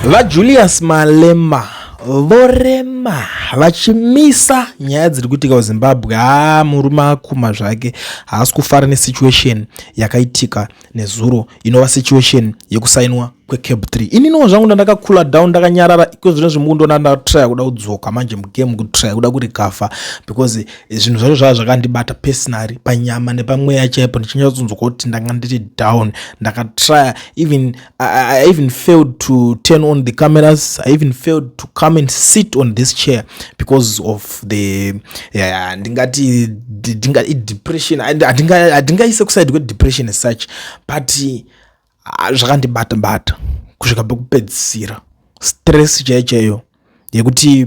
Julius Malema vorema vachimisa nyaya dziri kuitika kuZimbabwe. Murume akuma zvake haasi kufara nesituation yakaitika nezuro inova situation yekusainwa kweCAB3. Ininiwo zvangu ndakakula down ndakanyarara kwezvino zvimukundona ndatraya kuda kudzoka manje mugame kutraya kuda kurikafa because zvinhu zvacho zvava zvakandibata personally panyama nepamweya chaipo ndichinyatsonzwa kuti ndanga ndiri down. Ndakatraya I even failed to turn on the cameras. I even failed to come and sit on this chair because of the ndingati depression. Ndingaise kuside kwedepression as such, but zvakandibata kusvika pakupedzisira stress chaiyo yekuti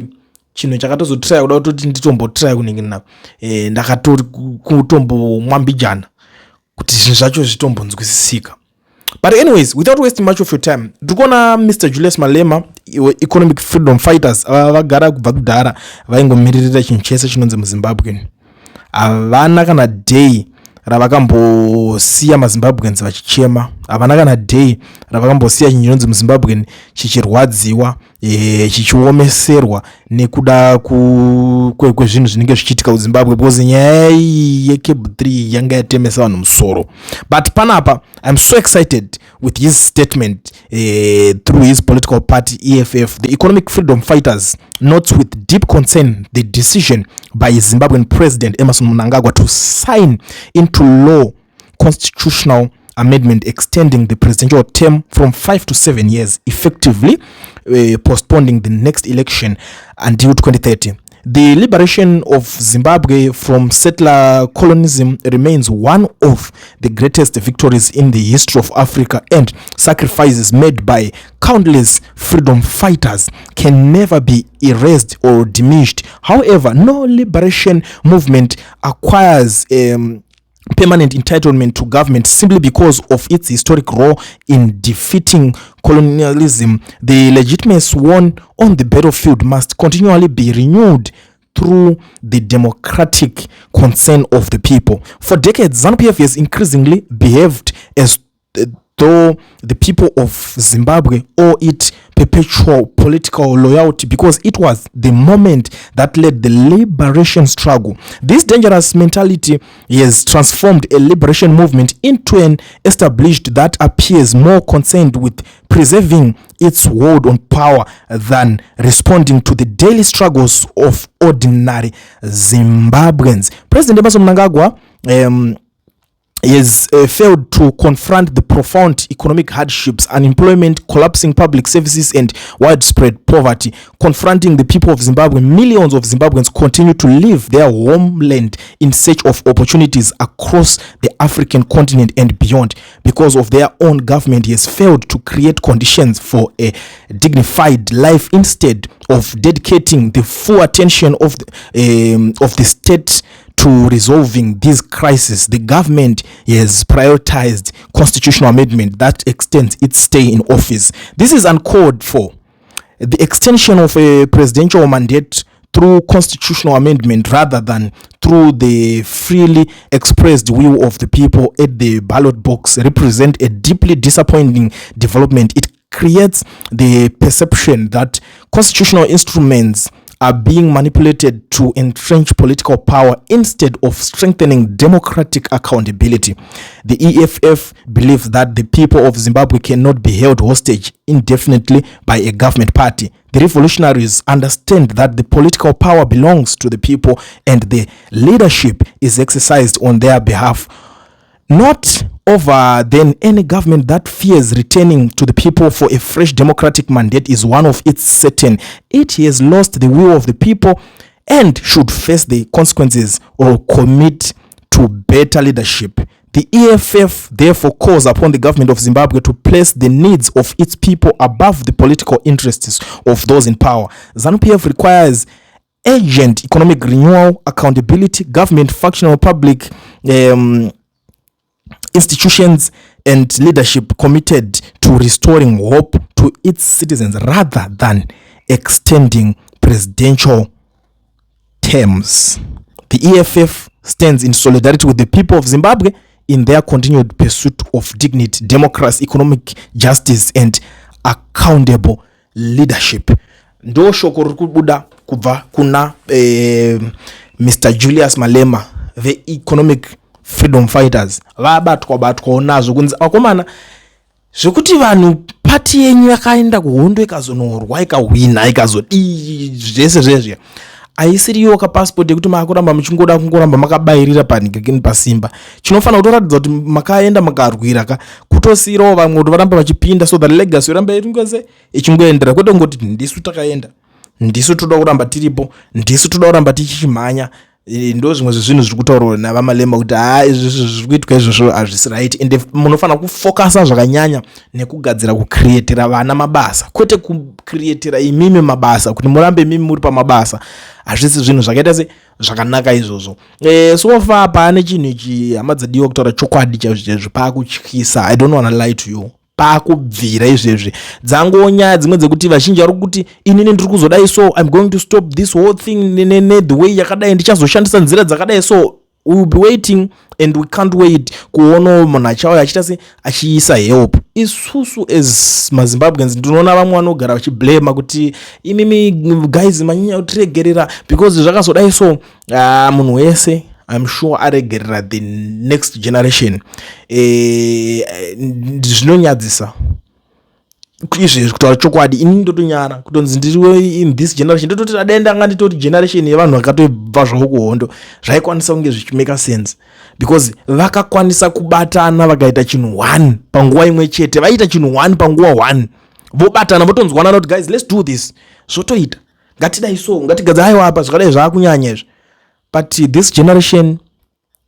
chinhu chakatozotraya kuda kutoti nditombotraya kuningina ndakatori kutombomwambijana kuti zvinhu zvacho zvitombonzwisisika. But anyways, without wasting much of your time, tukona Mr. Julius Malema, economic freedom fighters, vagara kubva kudhara vaingomiririra chinhu chese chinonzi muZimbabwe. Havana kana day ravakambosiya maZimbabweans vachichema. Havana kana day ravakambosiya chinhu chinonzi muZimbabwe chichirwadziwa, chichiomeserwa nekuda kwezvinhu zvinenge zvichiitika kuZimbabwe because nyaya yeCAB3 yanga yatemesa vanhu musoro. But panapa, I'm so excited with his statement through his political party EFF. The Economic Freedom Fighters notes with deep concern the decision by Zimbabwean President Mnangagwa to sign into law constitutional amendment extending the presidential term from 5 to 7 years, effectively postponing the next election until 2030. The liberation of Zimbabwe from settler colonialism remains one of the greatest victories in the history of Africa, and sacrifices made by countless freedom fighters can never be erased or diminished. However, no liberation movement acquires permanent entitlement to government simply because of its historic role in defeating colonialism. The legitimacy won on the battlefield must continually be renewed through the democratic consent of the people. For decades, ZANU-PF has increasingly behaved as though the people of Zimbabwe owe it perpetual political loyalty because it was the moment that led the liberation struggle. This dangerous mentality has transformed a liberation movement into an established that appears more concerned with preserving its hold on power than responding to the daily struggles of ordinary Zimbabweans. President Mnangagwa has failed to confront the profound economic hardships, unemployment, collapsing public services, and widespread poverty confronting the people of Zimbabwe. Millions of Zimbabweans continue to leave their homeland in search of opportunities across the African continent and beyond because of their own government has failed to create conditions for a dignified life. Instead of dedicating the full attention of the state to resolving these crises, the government has prioritized constitutional amendment that extends its stay in office. This is uncalled for. The extension of a presidential mandate through constitutional amendment rather than through the freely expressed will of the people at the ballot box represent a deeply disappointing development. It creates the perception that constitutional instruments are being manipulated to entrench political power instead of strengthening democratic accountability. The EFF believes that the people of Zimbabwe cannot be held hostage indefinitely by a government party. The revolutionaries understand that the political power belongs to the people and the leadership is exercised on their behalf, not over then any government that fears returning to the people for a fresh democratic mandate is one of its certain. It has lost the will of the people and should face the consequences or commit to better leadership. The EFF therefore calls upon the government of Zimbabwe to place the needs of its people above the political interests of those in power. ZANU-PF requires urgent economic renewal, accountability, government functional public institutions, and leadership committed to restoring hope to its citizens rather than extending presidential terms. The EFF stands in solidarity with the people of Zimbabwe in their continued pursuit of dignity, democracy, economic justice, and accountable leadership. Ndo shoko riri kubuda kubva kuna Mr. Julius Malema, the economic freedom fighters. Vabatwa nazvo kunzi akomana zvekuti vanhu pati yenyu yakaenda kuhondo ikazonorwa ikahwina ikazodii zvese zvezve aisiriyo kapasipoti yekuti makuramba muchingoda kungoramba makabairira panikini pasimba. Chinofanira kutoratidza kuti makaenda makarwira kutosirawo vamwe kuti varambe vachipinda so that legacy yoramba iringose ichingoendera kwete ngoti ndisu takaenda, ndisu toda kuramba tiripo, ndisu toda kuramba tichimhanya. Ndo zvimwe zvezvinhu zviri kutaurwa navamalema kuti zviri kuitwa izvozvo hazvisi right, ende munofanira kufokasa zvakanyanya nekugadzira kucreatira vana mabasa kwete kucreatira imimi mabasa kuti murambe imimi muri pamabasa. Hazvisi zvinhu zvakaita se zvakanaka izvozvo. So far pane chinhu ichi hama dzadiwa kutaura chokwadi chaizvezvi paakutyisa. I don't want to lie to you, paakubvira izvezvi dzango nyaya dzimwe dzekuti vazhinji vari kuti inini ndiri kuzodai so I'm going to stop this whole thing the way yakadai ndichazoshandisa nzira dzakadai so we will be waiting and we can't wait kuona munhu achauya achiita se achiisa help. Isusu as maZimbabweans ndinoona vamwe vanogara vachiblama kuti imimi guys manyanya kutiregerera because zvakazodai so munhu wese I'm sure aregerera the next generation. Zvinonyadzisa izvezvi kutaura chokwadi. Ini ndotonyara kutonzi ndiri in this generation ndototi adenda anga nditoti generation yevanhu vakatobva zvavo kuhondo zvaikwanisa kunge zvichimeka sense because vakakwanisa kubatana vakaita chinhu 1 panguva imwe chete. Vaita chinhu 1 panguva 1 vobatana votonzwanana kuti guys let's do this, zvotoita ngatidai so ngatigadza aiwa apa zvakadai zvaakunyanya izvi. But this generation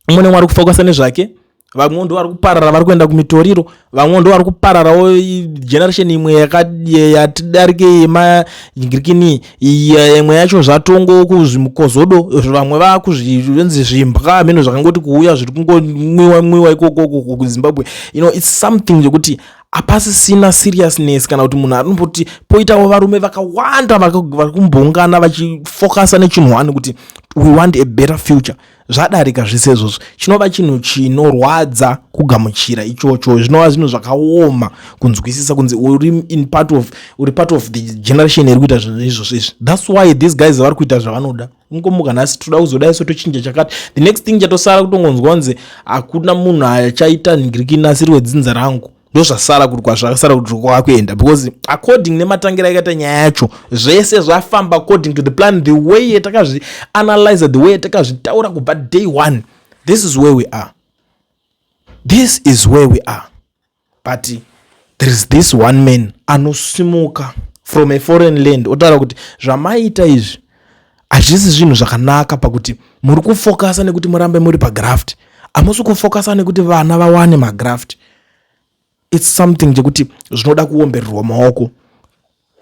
umwe nemwe ari kufokasa nezvake, vamwe ndo vari kuparara vari kuenda kumitoriro, vamwe ndo vari kupararawo generation imwe yatidarike yemagirikini imwe yacho zvatongo kuzvimukozodo, vamwe vakuzvivenzi zvimbwa meno zvakangoti kuuya zviri kungomwiwa ikoko kuZimbabwe. You know, it's something zvekuti hapasisina seriousness kana kuti munhu anomboti poitawo varume vakawanda vari kumbongana vachifokasa nechinhu 1 kuti we want a better future. Zvadarika zvese izvozvo chinova chinhu chinorwadza kugamuchira ichocho. Zvinova zvinhu zvakaoma kunzwisisa kunzi uri part of the generation iri kuita zvinhu izvozvo izvi. That's why these guys vari kuita zvavanoda. Ungomuka nhasi toda kuzodai so tochinja chakati. The next thing chatosara kutongonzwa kunzi hakuna munhu achaita ngirikini asiri wedzinza rangu. Ndo zvasara kuti kwazvakasara kuti kwakuenda because according nematangira yakaita nyaya yacho zvese zvafamba according to the plan, the way yatakazvianalyze, the way yatakazvitaura kubva day 1. This is where we are. This is where we are. But there is this one man anosimuka from a foreign land otaura kuti zvamaita izvi hazvisi zvinhu zvakanaka pakuti muri kufokasa nekuti murambe muri pagraft, hamusi kufokasa nekuti vana vawane magraft. It's something chekuti zvinoda kuombererwa maoko.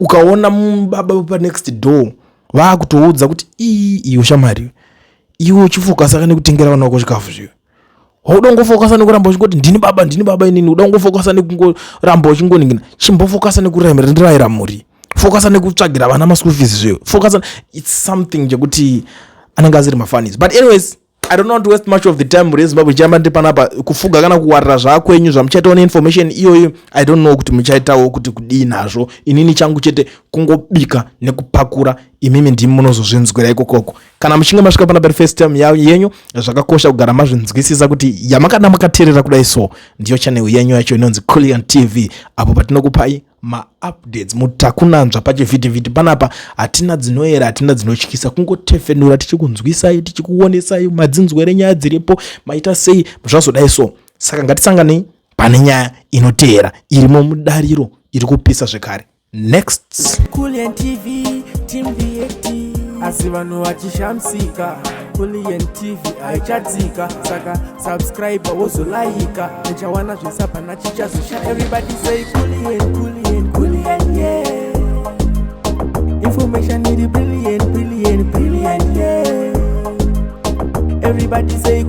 Ukaona baba pa next door vakutoudza kuti iyo shamari iwe uchifokasa kana kutengera vana vako chikafu zviyo. Hauda ngofokasa nekuramba uchingoti ndini baba inini, uda ngofokasa nekungoramba uchingoningina. Chimbofokasa nekurayira muri. Fokasa nekutsvagira vana ma-school fees zviyo. Fokasa, it's something chekuti anenge asiri mafanis. But anyways, I don't want to waste much of the time muri Zimbabwe chamba ndipanapa kufuga kana kuwarira zvakwenyu zvamuchaitawo information iyoyo. I don't know kuti muchaitawo kuti kudii nazvo. Inini changu chete kungobika nekupakura, imimi ndimi munozozvinzwira ikokoko. Kana muchinge masvika pana first time yenyu zvakakosha kugara mazvinzwisisa kuti yamakada makateerera kudai so ndiyo channel yenyu yacho inonzi Coolian TV, apo patinokupai ma-updates mutakunanzva pachivhiti panapa. Hatina dzinoera, hatina dzinotyisa, kungotefenura tichikunzwisai, tichikuonesai madzinzwere nyaya dziripo maita sei zvazodai so. Saka ngatisanganei pane nyaya inoteera irimo mudariro iri kupisa zvekare. Next Coolian TV team BAT asi vanhu vachishamsika. Coolian TV haichadzika, saka subscribe wozolaika nechawana zvisapana chichazosha. Everybody say Coolian, yeah. Information is brilliant, yeah. Everybody say